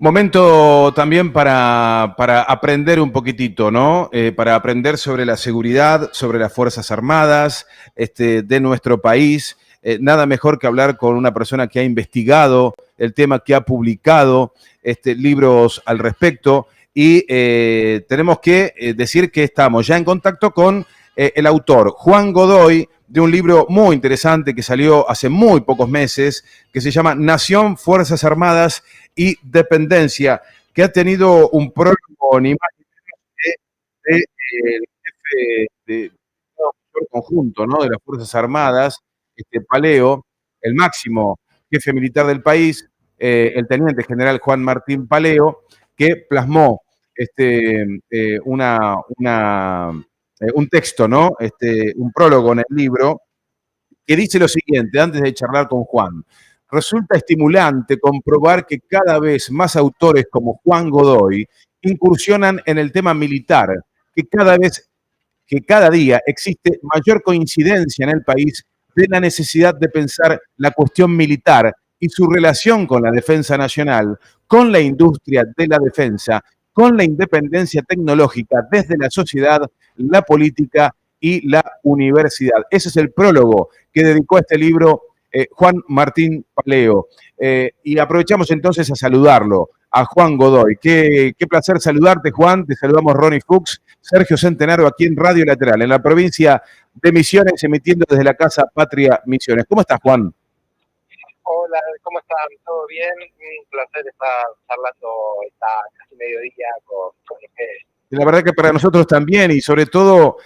Momento también para aprender un poquitito, ¿no? Para aprender sobre la seguridad, sobre las Fuerzas Armadas de nuestro país. Nada mejor que hablar con una persona que ha investigado el tema, que ha publicado libros al respecto. Y tenemos que decir que estamos ya en contacto con el autor, Juan Godoy, de un libro muy interesante que salió hace muy pocos meses, que se llama Nación, Fuerzas Armadas y Dependencia, que ha tenido un prólogo ni más ni menos el jefe de conjunto, ¿no?, de las Fuerzas Armadas, Paleo, el máximo jefe militar del país, el teniente general Juan Martín Paleo, que plasmó un texto, ¿no? Un prólogo en el libro, que dice lo siguiente, antes de charlar con Juan. Resulta estimulante comprobar que cada vez más autores como Juan Godoy incursionan en el tema militar, que cada día existe mayor coincidencia en el país de la necesidad de pensar la cuestión militar y su relación con la defensa nacional, con la industria de la defensa, con la independencia tecnológica desde la sociedad, la política y la universidad. Ese es el prólogo que dedicó a este libro Juan Martín Paleo. Y aprovechamos entonces a saludarlo, a Juan Godoy. Qué placer saludarte, Juan. Te saludamos Ronnie Fuchs, Sergio Centenaro, aquí en Radio Lateral, en la provincia de Misiones, emitiendo desde la Casa Patria Misiones. ¿Cómo estás, Juan? Hola, ¿cómo están? ¿Todo bien? Un placer estar charlando esta casi mediodía con ustedes. La verdad que para nosotros también, y sobre todo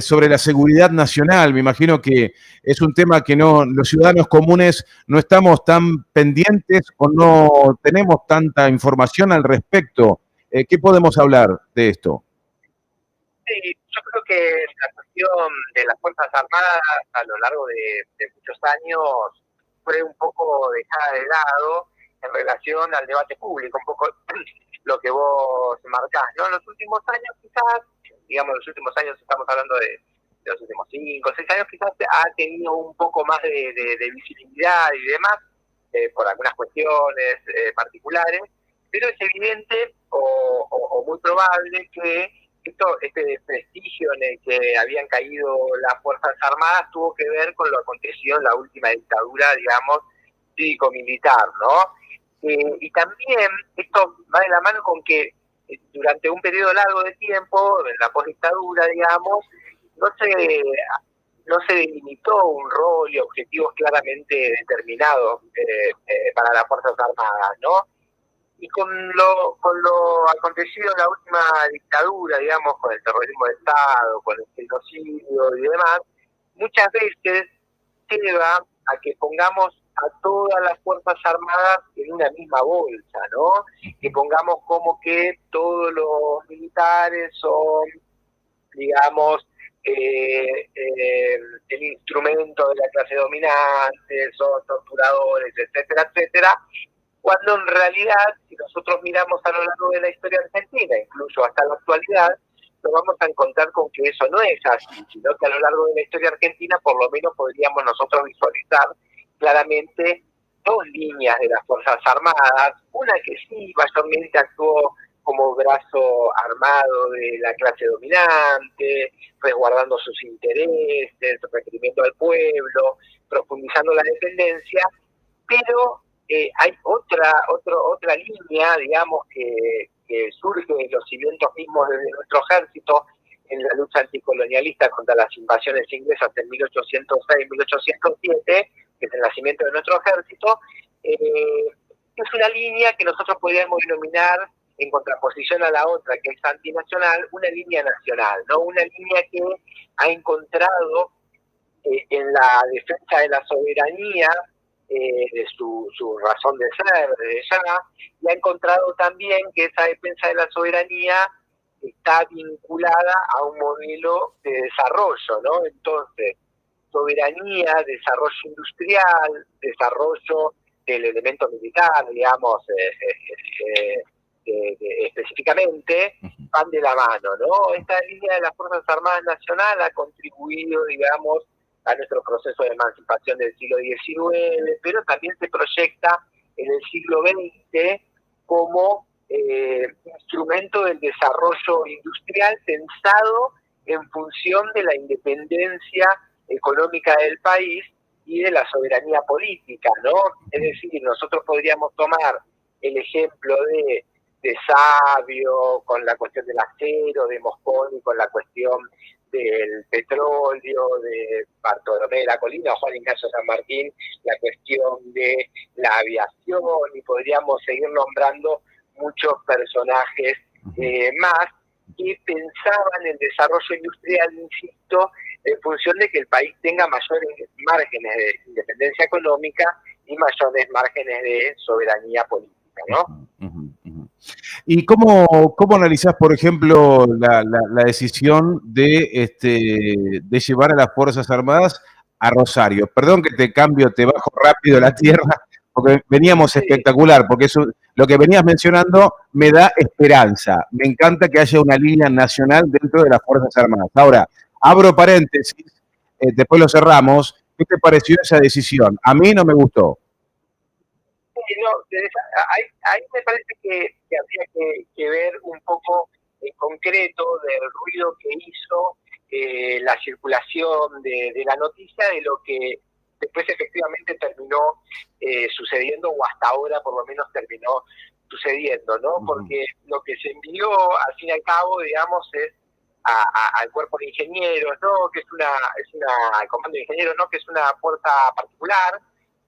sobre la seguridad nacional. Me imagino que es un tema que los ciudadanos comunes no estamos tan pendientes o no tenemos tanta información al respecto. ¿Qué podemos hablar de esto? Sí, yo creo que la cuestión de las Fuerzas Armadas a lo largo de muchos años fue un poco dejada de lado en relación al debate público, un poco lo que vos marcás, ¿no? En los últimos años quizás, digamos, los últimos años estamos hablando de los últimos 5 o 6 años, quizás ha tenido un poco más de visibilidad y demás, por algunas cuestiones particulares, pero es evidente o muy probable que este desprestigio en el que habían caído las Fuerzas Armadas tuvo que ver con lo acontecido en la última dictadura, digamos, cívico-militar, ¿no? Y también esto va de la mano con que durante un periodo largo de tiempo, en la postdictadura, digamos, no se delimitó un rol y objetivos claramente determinados para las Fuerzas Armadas, ¿no? Y con lo acontecido en la última dictadura, digamos, con el terrorismo de Estado, con el genocidio y demás, muchas veces lleva a que pongamos a todas las Fuerzas Armadas en una misma bolsa, ¿no? Que pongamos como que todos los militares son, digamos, el instrumento de la clase dominante, son torturadores, etcétera, etcétera, cuando en realidad, si nosotros miramos a lo largo de la historia argentina, incluso hasta la actualidad, nos vamos a encontrar con que eso no es así, sino que a lo largo de la historia argentina por lo menos podríamos nosotros visualizar claramente dos líneas de las Fuerzas Armadas, una que sí mayormente actuó como brazo armado de la clase dominante, resguardando sus intereses, requerimiento al pueblo, profundizando la dependencia, pero hay otra línea, digamos, que surge de los cimientos mismos de nuestro ejército en la lucha anticolonialista contra las invasiones inglesas en 1806-1807, que es el nacimiento de nuestro ejército, es una línea que nosotros podríamos denominar, en contraposición a la otra, que es antinacional, una línea nacional, ¿no? Una línea que ha encontrado en la defensa de la soberanía, de su razón de ser, de ya, y ha encontrado también que esa defensa de la soberanía está vinculada a un modelo de desarrollo, ¿no? Entonces, soberanía, desarrollo industrial, desarrollo del elemento militar, digamos, específicamente, van de la mano, ¿no? Esta línea de las Fuerzas Armadas Nacional ha contribuido, digamos, a nuestro proceso de emancipación del siglo XIX, pero también se proyecta en el siglo XX como instrumento del desarrollo industrial pensado en función de la independencia económica del país y de la soberanía política, ¿no? Es decir, nosotros podríamos tomar el ejemplo de Sabio con la cuestión del acero, de Mosconi con la cuestión del petróleo, de Bartolomé de la Colina, Juan Ignacio San Martín, la cuestión de la aviación, y podríamos seguir nombrando muchos personajes más que pensaban el desarrollo industrial, insisto, en función de que el país tenga mayores márgenes de independencia económica y mayores márgenes de soberanía política, ¿no? ¿Y cómo analizás, por ejemplo, la decisión de llevar a las Fuerzas Armadas a Rosario? Perdón que te cambio, te bajo rápido la tierra, porque veníamos espectacular, porque eso, lo que venías mencionando me da esperanza. Me encanta que haya una línea nacional dentro de las Fuerzas Armadas. Ahora, abro paréntesis, después lo cerramos. ¿Qué te pareció esa decisión? A mí no me gustó. No, ahí me parece que habría que ver un poco en concreto del ruido que hizo la circulación de la noticia, de lo que después efectivamente terminó sucediendo, o hasta ahora por lo menos terminó sucediendo, ¿no? Porque lo que se envió al fin y al cabo, digamos, es al cuerpo de ingenieros, ¿no? Que es el comando de ingenieros, ¿no? Que es una fuerza particular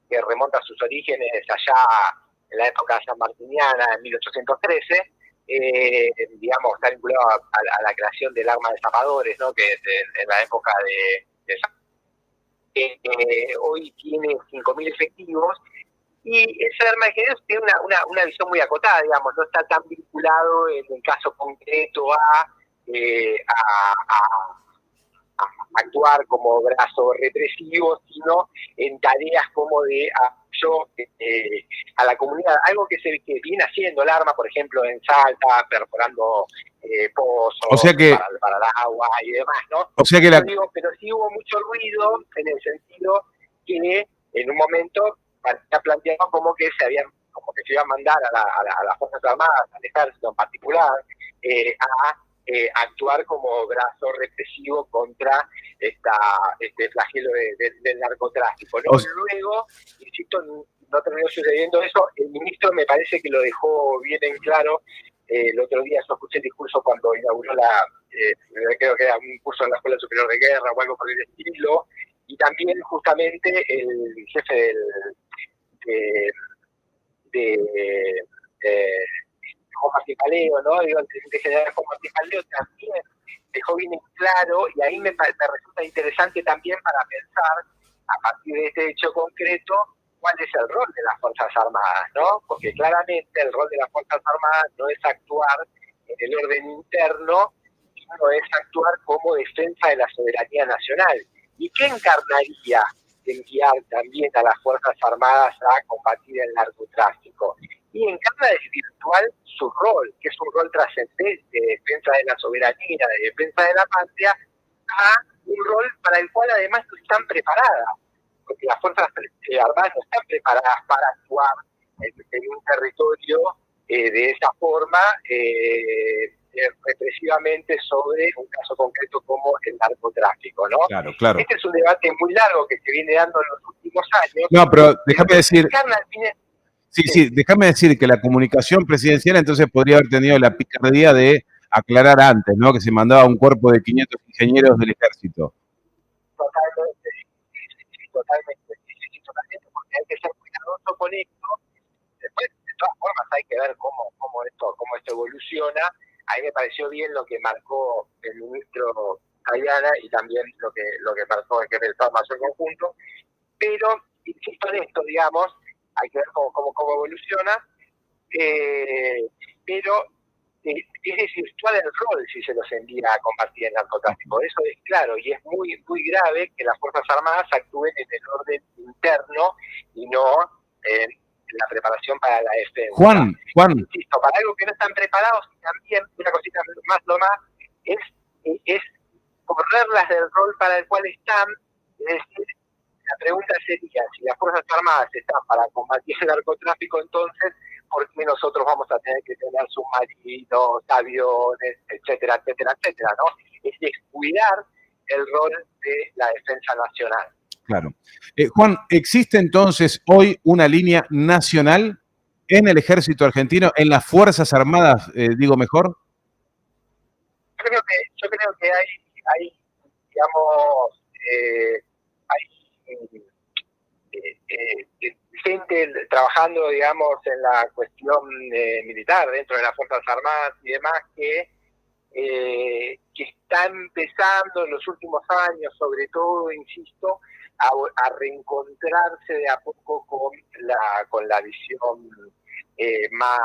que remonta a sus orígenes allá en la época sanmartiniana, en 1813, digamos, está vinculado a la creación del arma de zapadores, ¿no? Que en la época de hoy tiene 5.000 efectivos, y ese arma de ingenieros tiene una visión muy acotada, digamos, no está tan vinculado en el caso concreto a actuar como brazo represivo, sino en tareas como de apoyo a la comunidad, algo que viene haciendo el arma, por ejemplo, en Salta, perforando pozos, o sea que, para el agua y demás, ¿no? O sea que pero sí hubo mucho ruido en el sentido que en un momento se ha planteado como que se iba a mandar a las Fuerzas Armadas, al ejército en particular, a actuar como brazo represivo contra este flagelo del narcotráfico, ¿no? Luego, insisto, no terminó sucediendo eso. El ministro me parece que lo dejó bien en claro. El otro día yo escuché el discurso cuando inauguró creo que era un curso en la Escuela Superior de Guerra o algo por el estilo, y también justamente el jefe Juan Martín Paleo, ¿no? Digo, el teniente general Juan Martín Paleo también dejó bien en claro, y ahí me resulta interesante también para pensar, a partir de este hecho concreto, cuál es el rol de las Fuerzas Armadas, ¿no? Porque claramente el rol de las Fuerzas Armadas no es actuar en el orden interno, sino es actuar como defensa de la soberanía nacional. ¿Y qué encarnaría enviar también a las Fuerzas Armadas a combatir el narcotráfico? Y encarna de virtual su rol, que es un rol trascendente de defensa de la soberanía, de defensa de la patria, a un rol para el cual además no están preparadas, porque las Fuerzas Armadas no están preparadas para actuar en un territorio de esa forma, represivamente sobre un caso concreto como el narcotráfico, ¿no? Claro. Este es un debate muy largo que se viene dando en los últimos años. No, pero déjame decir... Sí, déjame decir que la comunicación presidencial entonces podría haber tenido la picardía de aclarar antes, ¿no? Que se mandaba un cuerpo de 500 ingenieros del ejército. Totalmente, porque hay que ser cuidadoso con esto. Después, de todas formas, hay que ver cómo esto evoluciona. A mí me pareció bien lo que marcó el ministro Ayala y también lo que marcó el jefe del Estado Mayor Conjunto, pero insisto en esto, digamos, hay que ver cómo evoluciona, pero es desvirtuar el rol si se los envía a combatir el narcotráfico. Eso es claro, y es muy, muy grave que las Fuerzas Armadas actúen en el orden interno y no en la preparación para la defensa. Juan. Insisto, para algo que no están preparados, y también una cosita más, es correrlas del rol para el cual están. Es decir, la pregunta sería, si las Fuerzas Armadas están para combatir el narcotráfico, entonces, por qué nosotros vamos a tener que tener submarinos, aviones, etcétera, etcétera, etcétera, ¿no? Es descuidar el rol de la defensa nacional. Claro. Juan, ¿existe entonces hoy una línea nacional en el ejército argentino, en las Fuerzas Armadas, digo mejor? Yo creo que hay digamos, hay gente trabajando, digamos, en la cuestión militar dentro de las Fuerzas Armadas y demás que está empezando en los últimos años, sobre todo, insisto, a reencontrarse de a poco con la visión más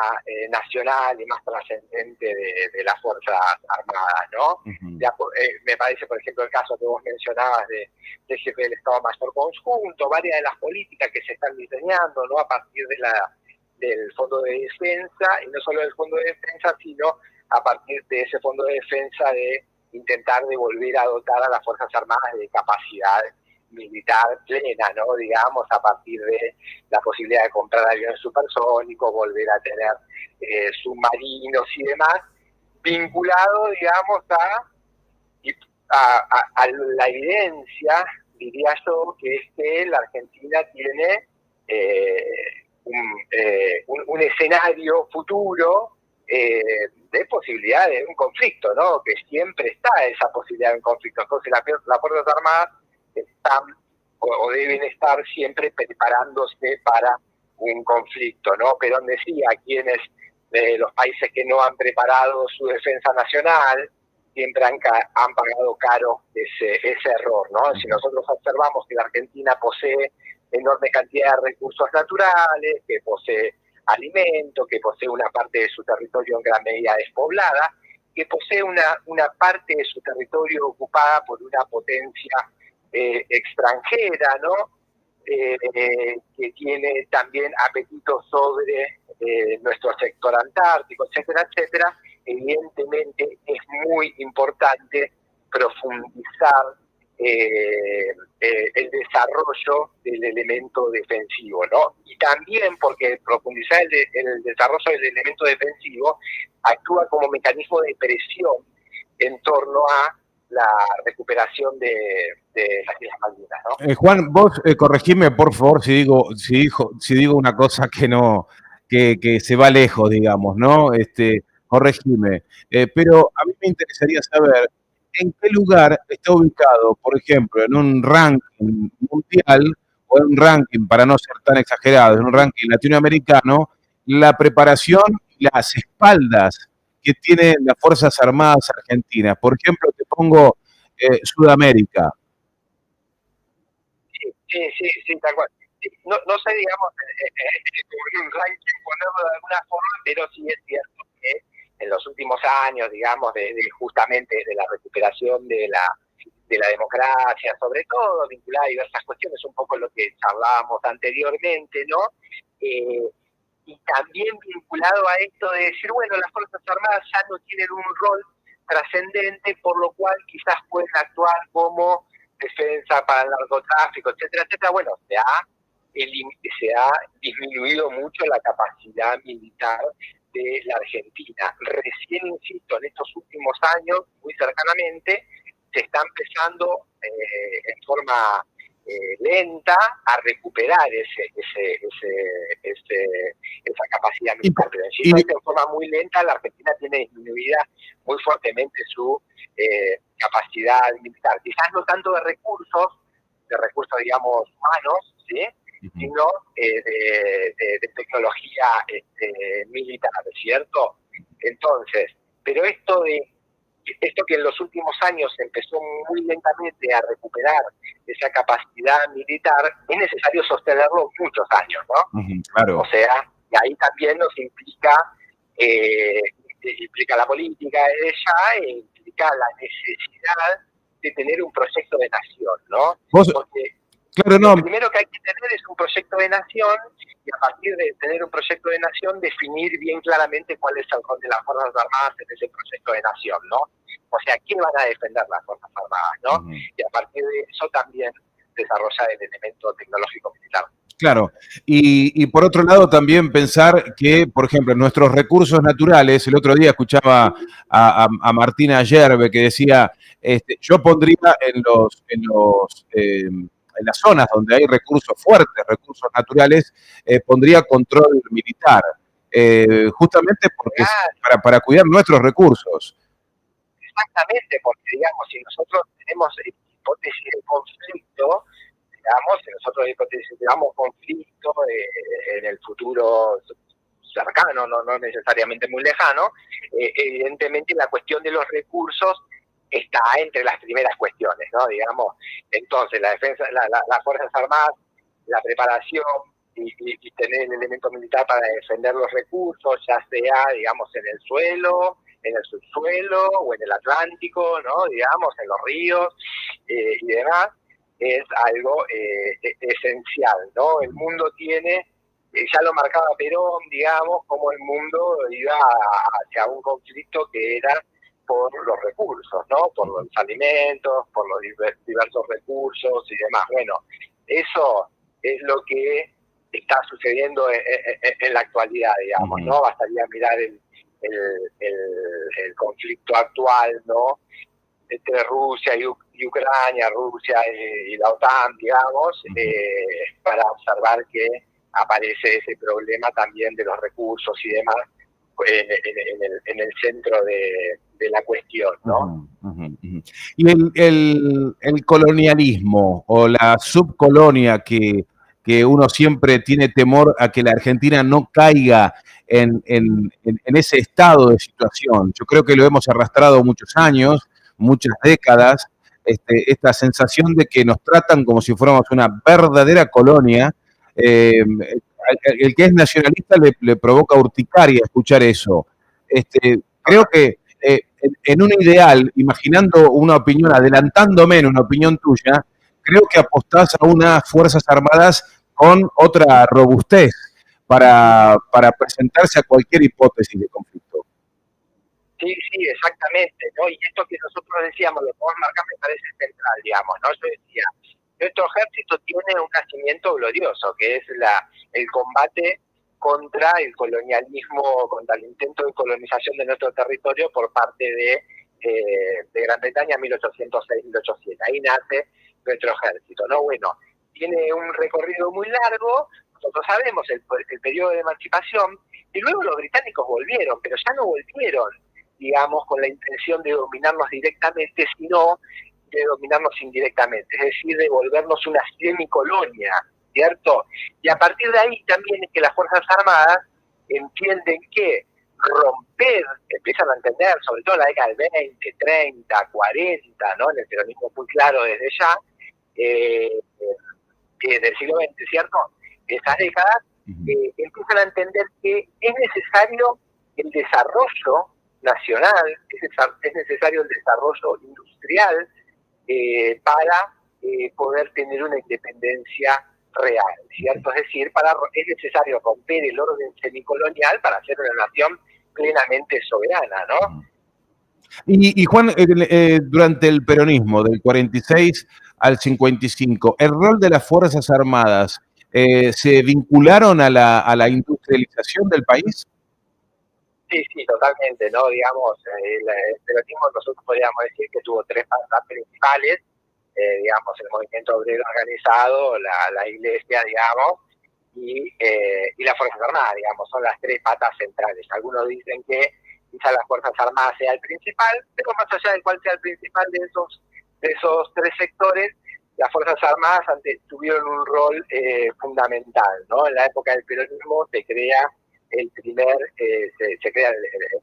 nacional y más trascendente de las Fuerzas Armadas, ¿no? Uh-huh. Me parece, por ejemplo, el caso que vos mencionabas del jefe del Estado Mayor Conjunto, varias de las políticas que se están diseñando, ¿no? A partir del Fondo de Defensa, y no solo del Fondo de Defensa, sino a partir de ese Fondo de Defensa de intentar de volver a dotar a las Fuerzas Armadas de capacidad militar plena, ¿no? Digamos, a partir de la posibilidad de comprar aviones supersónicos, volver a tener submarinos y demás, vinculado, digamos, a la evidencia, diría yo, que es que la Argentina tiene un escenario futuro de posibilidad de un conflicto, ¿no? Que siempre está esa posibilidad de un conflicto. Entonces las Fuerzas Armadas están o deben estar siempre preparándose para un conflicto, ¿no? Perón decía, quienes los países que no han preparado su defensa nacional siempre han pagado caro ese error, ¿no? Si nosotros observamos que la Argentina posee enorme cantidad de recursos naturales, que posee alimento, que posee una parte de su territorio en gran medida despoblada, que posee una parte de su territorio ocupada por una potencia extranjera, ¿no? Que tiene también apetito sobre nuestro sector antártico, etcétera, etcétera. Evidentemente es muy importante profundizar el desarrollo del elemento defensivo, ¿no? Y también porque profundizar el desarrollo del elemento defensivo actúa como mecanismo de presión en torno a la recuperación de las Islas Malvinas, ¿no? Juan, vos corregime, por favor, si digo una cosa que no, que se va lejos, digamos, ¿no? Corregime. Pero a mí me interesaría saber en qué lugar está ubicado, por ejemplo, en un ranking mundial o en un ranking, para no ser tan exagerado, en un ranking latinoamericano, la preparación y las espaldas que tienen las Fuerzas Armadas argentinas. Por ejemplo, te pongo Sudamérica. Sí, tal cual. No sé, digamos, en un ranking ponerlo de alguna forma, pero sí es cierto que en los últimos años, digamos, justamente de la recuperación de la democracia, sobre todo vinculada a diversas cuestiones, un poco lo que charlábamos anteriormente, ¿no? Y también vinculado a esto de decir, bueno, las Fuerzas Armadas ya no tienen un rol trascendente, por lo cual quizás pueden actuar como defensa para el narcotráfico, etcétera, etcétera. Bueno, se ha disminuido mucho la capacidad militar de la Argentina. Recién, insisto, en estos últimos años, muy cercanamente, se está empezando en forma lenta a recuperar esa capacidad militar. Pero insisto, en forma muy lenta, la Argentina tiene disminuida muy fuertemente su capacidad militar. Quizás no tanto de recursos, digamos, humanos, ¿sí? Sino de tecnología militar, ¿cierto? Entonces, pero esto que en los últimos años empezó muy lentamente a recuperar esa capacidad militar, es necesario sostenerlo muchos años, ¿no? Claro. O sea, y ahí también nos implica la política de ella, e implica la necesidad de tener un proyecto de nación, ¿no? Porque claro, lo primero que hay que tener es un proyecto de nación, y a partir de tener un proyecto de nación, definir bien claramente cuál es el rol de las Fuerzas Armadas en ese proyecto de nación, ¿no? O sea, ¿quién van a defender las Fuerzas Armadas, no? Y a partir de eso también desarrollar el elemento tecnológico militar. Claro, y por otro lado también pensar que, por ejemplo, nuestros recursos naturales, el otro día escuchaba a Martina Yerbe que decía, yo pondría en las zonas donde hay recursos fuertes, recursos naturales, pondría control militar, justamente porque es Claro, para cuidar nuestros recursos. exactamente, porque digamos, si nosotros tenemos hipótesis de conflicto, digamos, si nosotros hipotetizamos conflicto en el futuro cercano, no necesariamente muy lejano, evidentemente la cuestión de los recursos está entre las primeras cuestiones, ¿no? Digamos, entonces la defensa, las Fuerzas Armadas, la preparación y tener el elemento militar para defender los recursos, ya sea, digamos, en el suelo, en el subsuelo o en el Atlántico, ¿no? Digamos, en los ríos y demás, es algo esencial, ¿no? El mundo tiene, ya lo marcaba Perón, digamos, como el mundo iba hacia un conflicto que era por los recursos, ¿no? Por los alimentos, por los diversos recursos y demás. Bueno, eso es lo que está sucediendo en la actualidad, digamos, ¿no? Bastaría mirar el conflicto actual, ¿no? Entre Rusia y Ucrania, Rusia y la OTAN, digamos, para observar que aparece ese problema también de los recursos y demás en el centro de la cuestión, ¿no? Y el colonialismo o la subcolonia que uno siempre tiene temor a que la Argentina no caiga en ese estado de situación. Yo creo que lo hemos arrastrado muchos años, muchas décadas, esta sensación de que nos tratan como si fuéramos una verdadera colonia. El que es nacionalista le provoca urticaria escuchar eso. Creo que en un ideal, imaginando una opinión, adelantándome en una opinión tuya, creo que apostás a unas Fuerzas Armadas con otra robustez para presentarse a cualquier hipótesis de conflicto. Sí, sí, exactamente, ¿no? Y esto que nosotros decíamos, lo que vos marcás me parece central, digamos, ¿no? Yo decía, nuestro ejército tiene un nacimiento glorioso, que es el combate contra el colonialismo, contra el intento de colonización de nuestro territorio por parte de Gran Bretaña en 1806-1807. Ahí nace nuestro ejército, ¿no? Bueno, tiene un recorrido muy largo, nosotros sabemos el periodo de emancipación, y luego los británicos volvieron, pero ya no volvieron, digamos, con la intención de dominarnos directamente, sino de dominarnos indirectamente, es decir, de volvernos una semicolonia, ¿cierto? Y a partir de ahí también es que las Fuerzas Armadas entienden que romper, empiezan a entender, sobre todo en la década del 20, 30, 40, ¿no? En el peronismo muy claro desde ya, del siglo XX, ¿cierto? Esas décadas, empiezan a entender que es necesario el desarrollo nacional, es necesario el desarrollo industrial para poder tener una independencia real, ¿cierto? Es decir, es necesario romper el orden semicolonial para ser una nación plenamente soberana, ¿no? Y Juan, durante el peronismo, del 46 al 55, ¿el rol de las Fuerzas Armadas se vincularon a industrialización del país? Sí, sí, totalmente, ¿no? Digamos, el peronismo nosotros podríamos decir que tuvo tres patas principales, digamos, el movimiento obrero organizado, la iglesia, digamos, y las Fuerzas Armadas, digamos, son las tres patas centrales. Algunos dicen que quizá las Fuerzas Armadas sea el principal, pero más allá de cuál sea el principal de esos tres sectores, las Fuerzas Armadas tuvieron un rol fundamental, ¿no? En la época del peronismo se crea se crea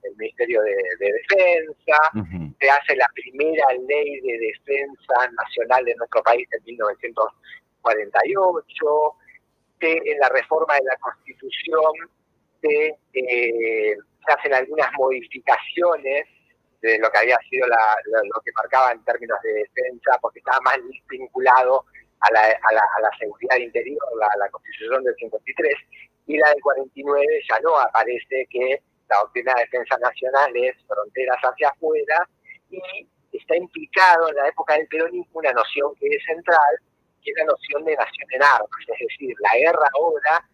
el Ministerio de Defensa, se hace la primera ley de defensa nacional de nuestro país en 1948, en la reforma de la Constitución se hacen algunas modificaciones de lo que había sido lo que marcaba en términos de defensa, porque estaba más vinculado a la seguridad interior, la Constitución del 53, y la del 49 ya no aparece que la doctrina de defensa nacional es fronteras hacia afuera, y está implicado en la época del peronismo una noción que es central, que es la noción de nación en armas. Es decir, la guerra ahora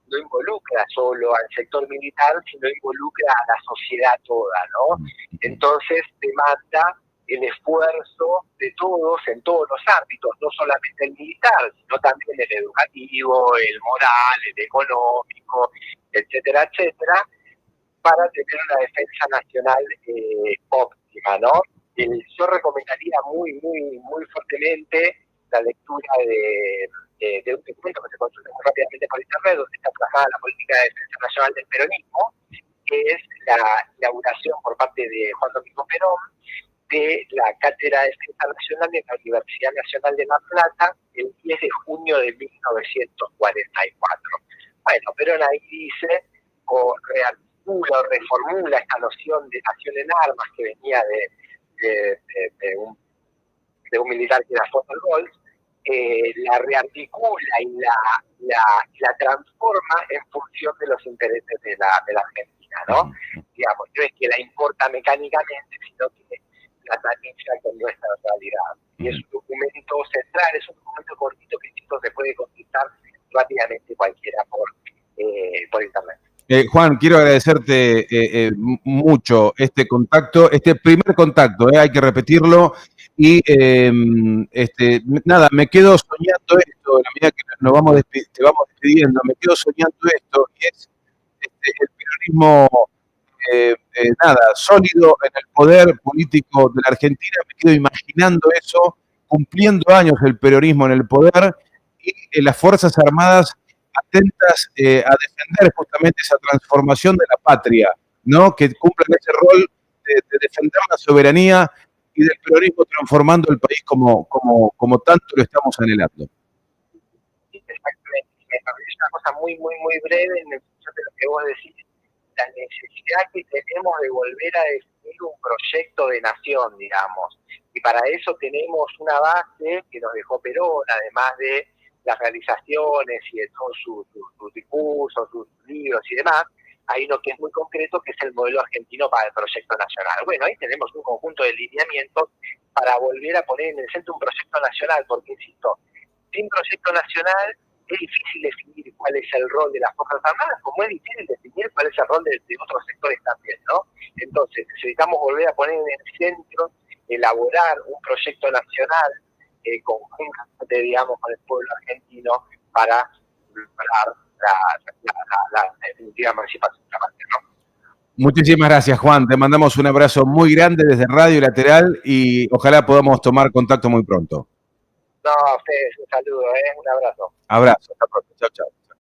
no involucra solo al sector militar, sino involucra a la sociedad toda, ¿no? Entonces demanda el esfuerzo de todos en todos los ámbitos, no solamente el militar, sino también el educativo, el moral, el económico, etcétera, etcétera, para tener una defensa nacional óptima, ¿no? Yo recomendaría muy fuertemente la lectura de un documento que se consulta muy rápidamente por internet, donde está plasmada la política de defensa nacional del peronismo, que es la inauguración por parte de Juan Domingo Perón de la Cátedra de Defensa Nacional de la Universidad Nacional de La Plata el 10 de junio de 1944. Bueno, Perón ahí dice, o rearticula o reformula esta noción de nación en armas que venía de un militar que era Fósfor Gold, la rearticula y la transforma en función de los intereses de la Argentina, ¿no? Digamos, no es que la importa mecánicamente, sino que la analiza con nuestra realidad. Y es un documento central, es un documento cortito que se puede consultar rápidamente cualquiera por internet. Juan, quiero agradecerte mucho este contacto, este primer contacto, hay que repetirlo. Y nada, me quedo soñando esto, a la medida que te vamos despidiendo, me quedo soñando esto, y es el peronismo, nada, sólido en el poder político de la Argentina. Me quedo imaginando eso, cumpliendo años el peronismo en el poder, y las Fuerzas Armadas atentas a defender justamente esa transformación de la patria, ¿no? Que cumplan ese rol de defender la soberanía y del peronismo transformando el país como tanto lo estamos anhelando. Exactamente. Me parece una cosa muy breve en el función de lo que vos decís, la necesidad que tenemos de volver a definir un proyecto de nación, digamos. Y para eso tenemos una base que nos dejó Perón, además de las realizaciones y de todos sus discursos, sus libros y demás. Hay uno que es muy concreto, que es el modelo argentino para el proyecto nacional. Bueno, ahí tenemos un conjunto de lineamientos para volver a poner en el centro un proyecto nacional, porque, insisto, sin proyecto nacional es difícil definir cuál es el rol de las Fuerzas Armadas, como es difícil definir cuál es el rol de otros sectores también, ¿no? Entonces, necesitamos volver a poner en el centro, elaborar un proyecto nacional conjuntamente, digamos, con el pueblo argentino para lograr la definitiva emancipación de la patria, ¿no? Muchísimas gracias, Juan. Te mandamos un abrazo muy grande desde Radio Lateral y ojalá podamos tomar contacto muy pronto. No, a ustedes un saludo, un abrazo. Abrazo, hasta pronto. Chao, chao.